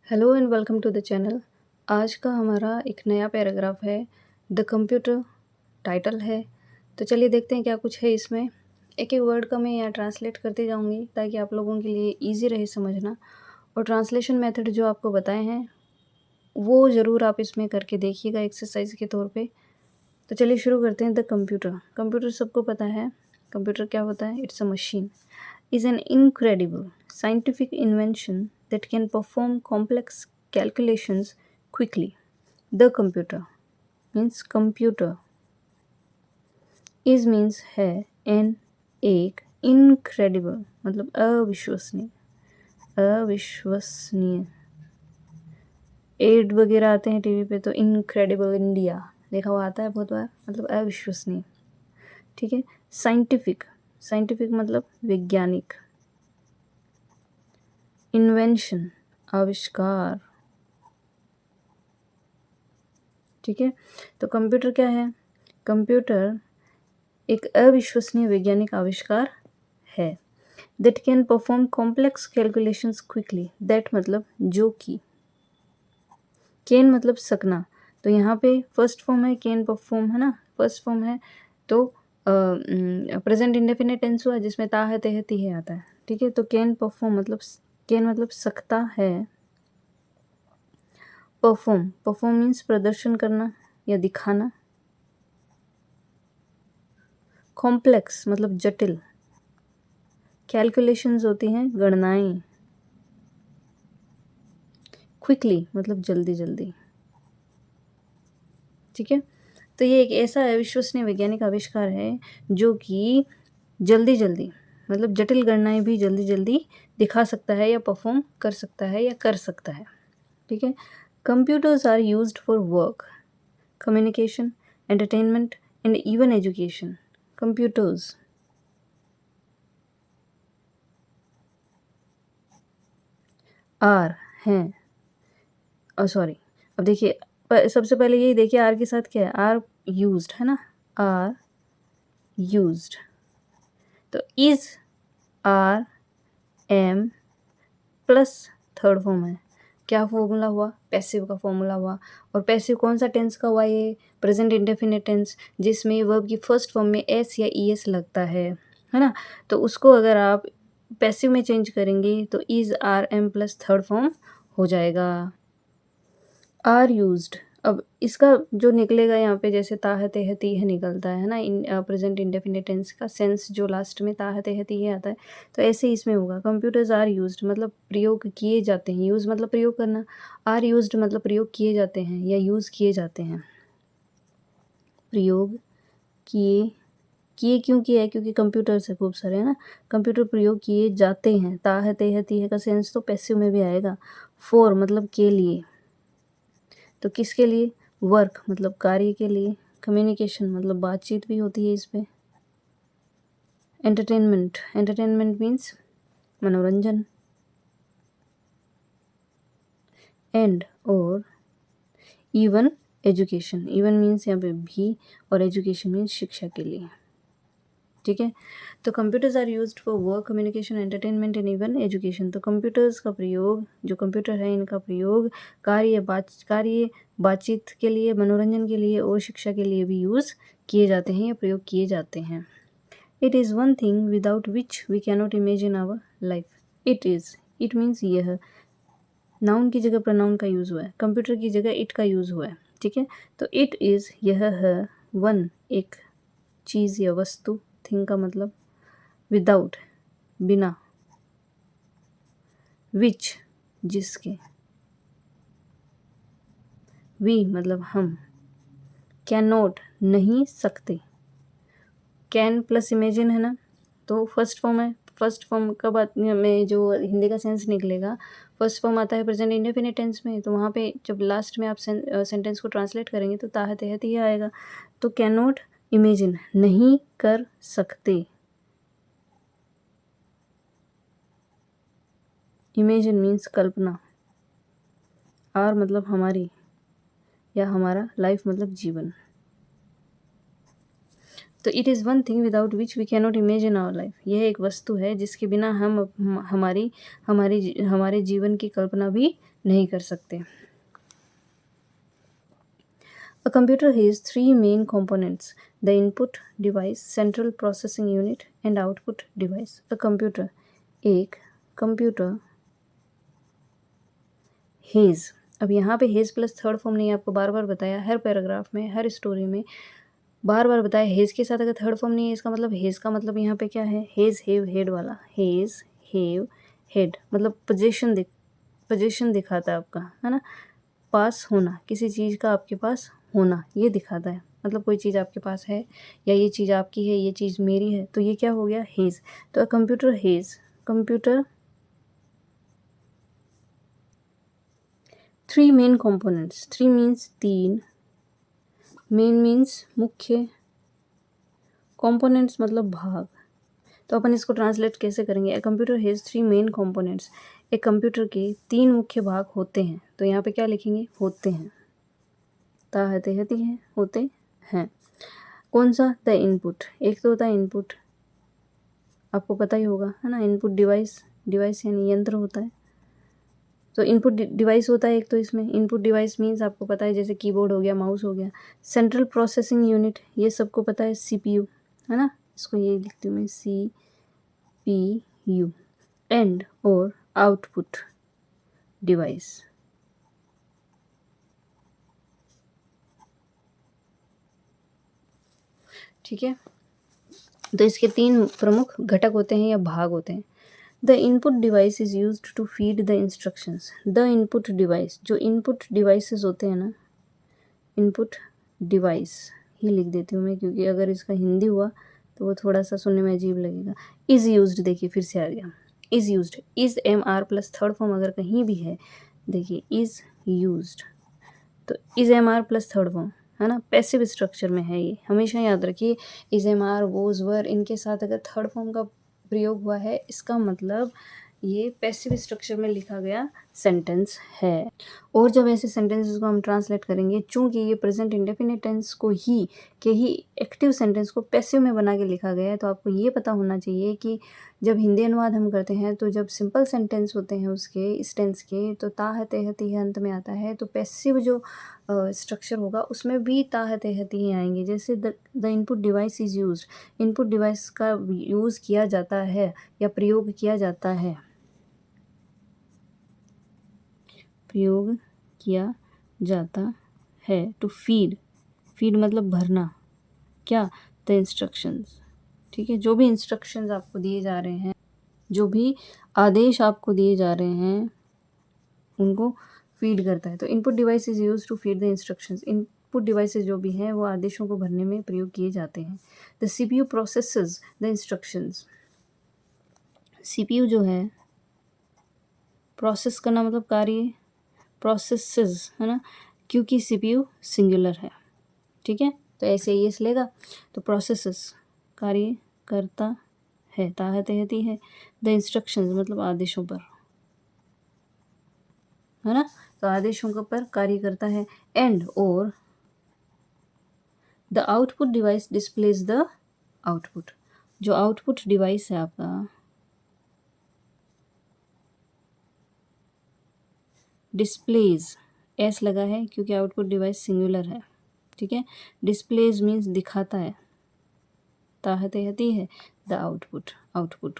Hello and welcome to the channel. आज का हमारा एक नया पैराग्राफ है। द कंप्यूटर टाइटल है। तो चलिए देखते हैं क्या कुछ है इसमें। एक एक वर्ड का मैं यहाँ ट्रांसलेट करती जाऊँगी ताकि आप लोगों के लिए इजी रहे समझना। और ट्रांसलेशन मेथड जो आपको बताए हैं वो ज़रूर आप इसमें करके देखिएगा एक्सरसाइज के तौर पे। तो चलिए शुरू करते हैं। द कंप्यूटर, कंप्यूटर सबको पता है। कंप्यूटर क्या होता है? It's a machine is an incredible scientific invention that can perform complex calculations quickly. The computer means computer is means है एन एक incredible मतलब अविश्वसनीय एड वगैरह आते हैं टीवी पे तो इनक्रेडिबल इंडिया लिखा हुआ आता है बहुत बार, मतलब अविश्वसनीय। ठीक है। साइंटिफिक, साइंटिफिक मतलब वैज्ञानिक। इन्वेंशन आविष्कार। ठीक है। तो कंप्यूटर क्या है? कंप्यूटर एक अविश्वसनीय वैज्ञानिक आविष्कार है। That can perform complex calculations quickly. That मतलब जो कि, कैन मतलब सकना। तो यहाँ पे फर्स्ट फॉर्म है, कैन परफॉर्म है ना, फर्स्ट फॉर्म है तो प्रेजेंट इंडेफिनिट टेंस हुआ जिसमें ता है, ते है, ती है आता है। ठीक है। तो कैन परफॉर्म मतलब, कैन मतलब सकता है। परफॉर्म, परफॉर्म मीन्स प्रदर्शन करना या दिखाना। कॉम्प्लेक्स मतलब जटिल। कैलकुलेशंस होती हैं गणनाएं। क्विकली मतलब जल्दी जल्दी। ठीक है। तो ये एक ऐसा अविश्वसनीय वैज्ञानिक आविष्कार है जो कि जल्दी जल्दी मतलब जटिल गणनाएं भी जल्दी जल्दी दिखा सकता है या परफॉर्म कर सकता है या कर सकता है। ठीक है। Computers are used for work, communication, entertainment and even education. Computers are हैं, सॉरी, अब देखिए सबसे पहले यही देखिए आर के साथ क्या है, आर यूज्ड है ना, आर यूज्ड। तो is are am plus third form है। क्या फॉर्मूला हुआ? पैसिव का फॉर्मूला हुआ। और पैसिव कौन सा टेंस का हुआ? ये प्रेजेंट इंडेफिनिट टेंस जिसमें वर्ब की फर्स्ट फॉर्म में एस या ई एस लगता है ना। तो उसको अगर आप पैसिव में चेंज करेंगे तो is are am plus third form हो जाएगा। आर यूज्ड, अब इसका जो निकलेगा यहाँ पे जैसे ता है, ते है, ती है निकलता है ना, इन प्रेजेंट इंडेफिनिट टेंस का सेंस जो लास्ट में ता है, ते है, ती है आता है। तो ऐसे ही इसमें होगा। कंप्यूटर्स आर यूज्ड मतलब प्रयोग किए जाते हैं। यूज़ मतलब प्रयोग करना। आर यूज्ड मतलब प्रयोग किए जाते हैं या यूज़ किए जाते हैं। प्रयोग किए, किए क्यों किया है? क्योंकि कंप्यूटर से खूब सारे है ना। कंप्यूटर प्रयोग किए जाते हैं। ता है, ते है, ती है का सेंस तो पैसिव में भी आएगा। फॉर मतलब के लिए, तो किसके लिए? वर्क मतलब कार्य के लिए। कम्युनिकेशन मतलब बातचीत भी होती है इस पे। एंटरटेनमेंट, एंटरटेनमेंट मीन्स मनोरंजन। एंड और इवन एजुकेशन, इवन मीन्स यहाँ पे भी और एजुकेशन मीन्स शिक्षा के लिए। ठीक है। तो computers are used for work, communication, entertainment and even education. तो कंप्यूटर्स का प्रयोग, जो कंप्यूटर है इनका प्रयोग कार्य बातचीत के लिए, मनोरंजन के लिए और शिक्षा के लिए भी यूज़ किए जाते हैं या प्रयोग किए जाते हैं। It is one thing without which we cannot imagine our life. It is, it means यह, नाउन की जगह प्रोनाउन का यूज़ हुआ है, कंप्यूटर की जगह इट का यूज़ हुआ है। ठीक है। तो इट इज़ यह है, वन एक चीज़ या वस्तु, थिंग का मतलब विदाउट बिना, विच जिसके, वी मतलब हम, कैन नॉट नहीं सकते, कैन प्लस इमेजिन है ना, तो फर्स्ट फॉर्म है। फर्स्ट फॉर्म का बात में जो हिंदी का सेंस निकलेगा, फर्स्ट फॉर्म आता है प्रेजेंट इंडेफिनिट टेंस में। तो वहाँ पे जब लास्ट में आप सेंटेंस को ट्रांसलेट करेंगे तो ता है, ते है, ती है आएगा। तो कैन नॉट इमेजिन नहीं कर सकते। Imagine means Kalpana. आर मतलब हमारी या हमारा, लाइफ मतलब जीवन। तो it is one thing without which we cannot imagine our life. यह एक वस्तु है जिसके बिना हम हमारे जीवन की कल्पना भी नहीं कर सकते। A computer has three main components: the input device, central processing unit, and output device. A computer, एक कंप्यूटर हेज, अब यहाँ पे हेज प्लस थर्ड फॉर्म नहीं, आपको बार बार बताया हर पैराग्राफ में, हर स्टोरी में बार बार बताया, हेज के साथ अगर थर्ड फॉर्म नहीं है इसका मतलब हेज का मतलब यहाँ पे क्या है, हेज हेव हेड वाला, हेज हेव हेड मतलब पोजीशन दिखाता है आपका, है ना, पास होना, किसी चीज़ का आपके पास होना ये दिखाता है, मतलब कोई चीज़ आपके पास है या ये चीज़ आपकी है, ये चीज़ मेरी है, तो ये क्या हो गया, हेज। तो a computer hedge, computer three main components, three means तीन, मेन मीन्स मुख्य, कंपोनेंट्स मतलब भाग। तो अपन इसको ट्रांसलेट कैसे करेंगे, a computer has three main components, एक कंप्यूटर के तीन मुख्य भाग होते हैं, तो यहाँ पे क्या लिखेंगे, होते हैं, ताहते हती है, होते हैं। कौन सा, द इनपुट, एक तो होता है इनपुट, आपको पता ही होगा, है ना, इनपुट डिवाइस, डिवाइस यानी यंत्र होता है, तो इनपुट डिवाइस होता है एक, तो इसमें इनपुट डिवाइस मीन्स आपको पता है जैसे कीबोर्ड हो गया, माउस हो गया, सेंट्रल प्रोसेसिंग यूनिट ये सबको पता है, सीपीयू, है ना, इसको ये लिखती हूँ मैं, CPU, एंड और आउटपुट डिवाइस, ठीक है। तो इसके तीन प्रमुख घटक होते हैं या भाग होते हैं। The input device is used to feed the instructions, the input device, जो इनपुट डिवाइसेस होते हैं ना, इनपुट डिवाइस ही लिख देती हूँ मैं, क्योंकि अगर इसका हिंदी हुआ तो वो थोड़ा सा सुनने में अजीब लगेगा। इज़ यूज्ड, देखिए फिर से आ गया, is used, is MR plus third form अगर कहीं भी है, देखिए इज़ यूज्ड, तो is MR plus third form, है ना, पैसिव स्ट्रक्चर में है ये, हमेशा याद रखिए, इज़ MR वोज वर इनके साथ अगर थर्ड फॉर्म का प्रयोग हुआ है इसका मतलब ये पैसिव स्ट्रक्चर में लिखा गया सेंटेंस है। और जब ऐसे सेंटेंसेस को हम ट्रांसलेट करेंगे, चूंकि ये प्रेजेंट इंडेफिनिट टेंस को ही के ही एक्टिव सेंटेंस को पैसिव में बना के लिखा गया है, तो आपको ये पता होना चाहिए कि जब हिंदी अनुवाद हम करते हैं तो जब सिंपल सेंटेंस होते हैं उसके इस टेंस के, तो ता है ते हती है अंत में आता है, तो पैसिव जो स्ट्रक्चर होगा उसमें भी ता है ते हती ही आएंगे। जैसे the input device is used, input device का यूज़ किया जाता है या प्रयोग किया जाता है, प्रयोग किया जाता है टू फीड, फीड मतलब भरना, क्या, द इंस्ट्रक्शंस, ठीक है, जो भी इंस्ट्रक्शंस आपको दिए जा रहे हैं, जो भी आदेश आपको दिए जा रहे हैं उनको फीड करता है। तो input device is use to feed the instructions, input devices जो भी हैं वो आदेशों को भरने में प्रयोग किए जाते हैं। The CPU processes the instructions, CPU जो है, प्रोसेस करना मतलब कार्य, प्रोसेसेस, है ना, क्योंकि CPU सिंगुलर है, ठीक है, तो ऐसे ही ये लेगा, तो प्रोसेसेस कार्य करता है, ताहती है, द इंस्ट्रक्शंस मतलब आदेशों पर, है ना, तो आदेशों के पर कार्य करता है, एंड और the output device displays the output, जो आउटपुट डिवाइस है आपका, डिस्प्लेज एस लगा है क्योंकि आउटपुट डिवाइस सिंगुलर है, ठीक है, डिस्प्लेज मीन्स दिखाता है, ताहती है, द आउटपुट, आउटपुट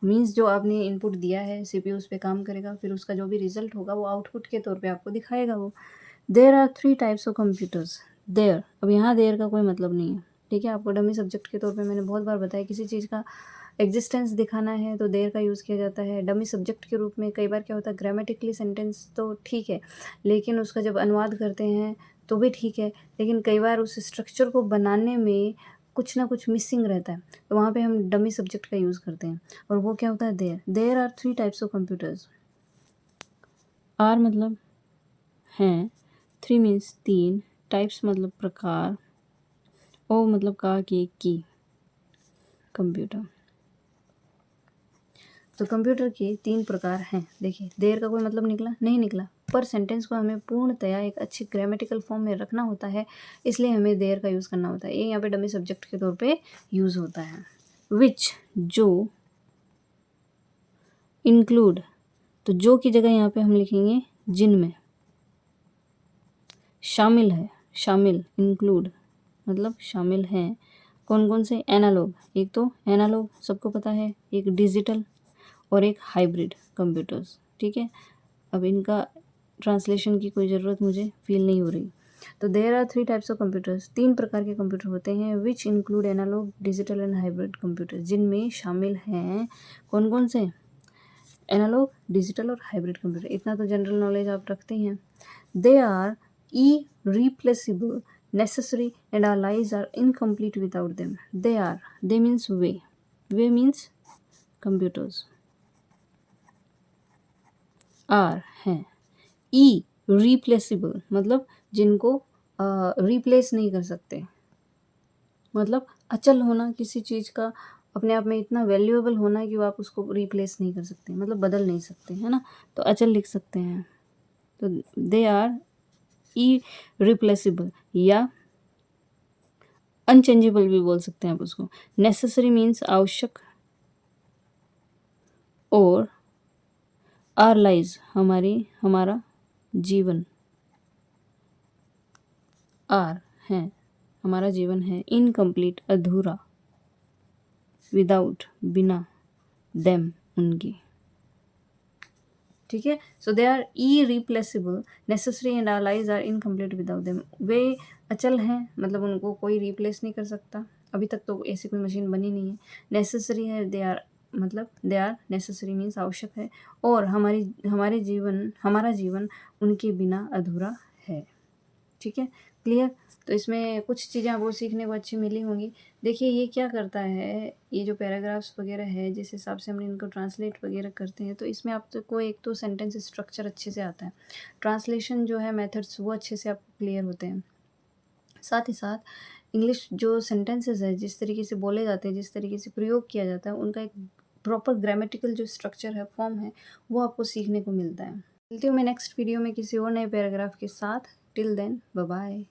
मीन्स जो आपने इनपुट दिया है CPU उस पर काम करेगा, फिर उसका जो भी रिजल्ट होगा वो आउटपुट के तौर पे आपको दिखाएगा वो। There are three types of computers, there, अब यहाँ देयर का कोई मतलब नहीं है, ठीक है, आपको डमी सब्जेक्ट के तौर पे मैंने बहुत बार बताया, किसी चीज़ का एग्जिस्टेंस दिखाना है तो देयर का यूज़ किया जाता है डमी सब्जेक्ट के रूप में। कई बार क्या होता है, ग्रामेटिकली सेंटेंस तो ठीक है, लेकिन उसका जब अनुवाद करते हैं तो भी ठीक है, लेकिन कई बार उस स्ट्रक्चर को बनाने में कुछ ना कुछ मिसिंग रहता है, तो वहाँ पे हम डमी सब्जेक्ट का यूज़ करते हैं, और वो क्या होता है, there. There are three types of computers, are मतलब हैं, थ्री मीन्स तीन, टाइप्स मतलब प्रकार, ओ मतलब का की कंप्यूटर, तो कंप्यूटर के तीन प्रकार हैं। देखिए देर का कोई मतलब निकला नहीं निकला, पर सेंटेंस को हमें पूर्णतया एक अच्छी ग्रामेटिकल फॉर्म में रखना होता है, इसलिए हमें देर का यूज़ करना होता है, ये यहाँ पे डमी सब्जेक्ट के तौर पे यूज़ होता है। विच जो इंक्लूड तो जो की जगह यहाँ पे हम लिखेंगे जिनमें शामिल है, शामिल इंक्लूड मतलब शामिल हैं कौन कौन से एनालॉग, एक तो एनालॉग सबको पता है, एक डिजिटल और एक हाइब्रिड कंप्यूटर्स। ठीक है, अब इनका ट्रांसलेशन की कोई ज़रूरत मुझे फील नहीं हो रही। तो there are 3 types of computers, 3 प्रकार के कंप्यूटर होते हैं which include analog digital and hybrid computer, जिनमें शामिल हैं कौन कौन से एनालॉग डिजिटल और हाइब्रिड कंप्यूटर। इतना तो जनरल नॉलेज आप रखते ही हैं। They are irreplaceable, necessary, and our lives are incomplete without them. They means way means computers, are हैं, irreplaceable मतलब जिनको रिप्लेस नहीं कर सकते, मतलब अचल होना किसी चीज़ का अपने आप में इतना वैल्यूएबल होना कि वो आप उसको रिप्लेस नहीं कर सकते, मतलब बदल नहीं सकते, है ना, तो अचल लिख सकते हैं। तो दे आर irreplaceable या अनचेंजेबल भी बोल सकते हैं आप उसको। नेसेसरी मीन्स आवश्यक, और आर लाइज हमारा जीवन, आर है हमारा जीवन है, इनकम्प्लीट अधूरा, विदाउट बिना, देम उनकी। ठीक है, so they are irreplaceable, necessary and our lives are incomplete without them. वे अचल हैं मतलब उनको कोई रिप्लेस नहीं कर सकता, अभी तक तो ऐसी कोई मशीन बनी नहीं है। नेसेसरी है, दे आर मतलब दे आर नेसेसरी मीन्स आवश्यक है, और हमारा जीवन उनके बिना अधूरा है। ठीक है, क्लियर। तो इसमें कुछ चीज़ें आपको सीखने को अच्छी मिली होंगी। देखिए ये क्या करता है, ये जो पैराग्राफ्स वगैरह है जिस हिसाब से हमने इनको ट्रांसलेट वगैरह करते हैं, तो इसमें आपको एक तो सेंटेंस स्ट्रक्चर अच्छे से आता है, ट्रांसलेशन जो है मेथड्स वो अच्छे से आपको क्लियर होते हैं। साथ ही साथ इंग्लिश जो सेंटेंसेस है जिस तरीके से बोले जाते हैं, जिस तरीके से प्रयोग किया जाता है, उनका एक प्रॉपर ग्रामेटिकल जो स्ट्रक्चर है, फॉर्म है, वो आपको सीखने को मिलता है। मिलती हूँ मैं नेक्स्ट वीडियो में किसी और नए पैराग्राफ के साथ। Till then bye bye.